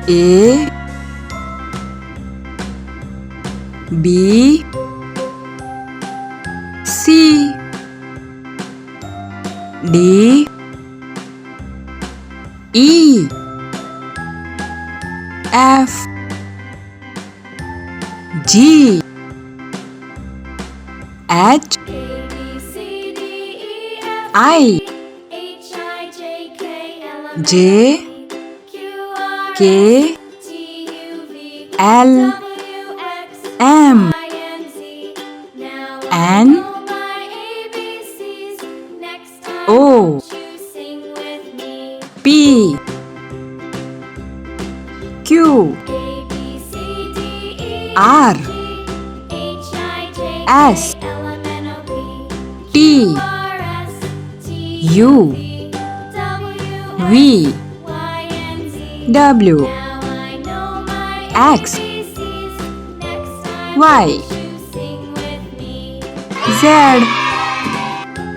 A B C D E F G H I J K L M N O P Q R S T U V W X Y Z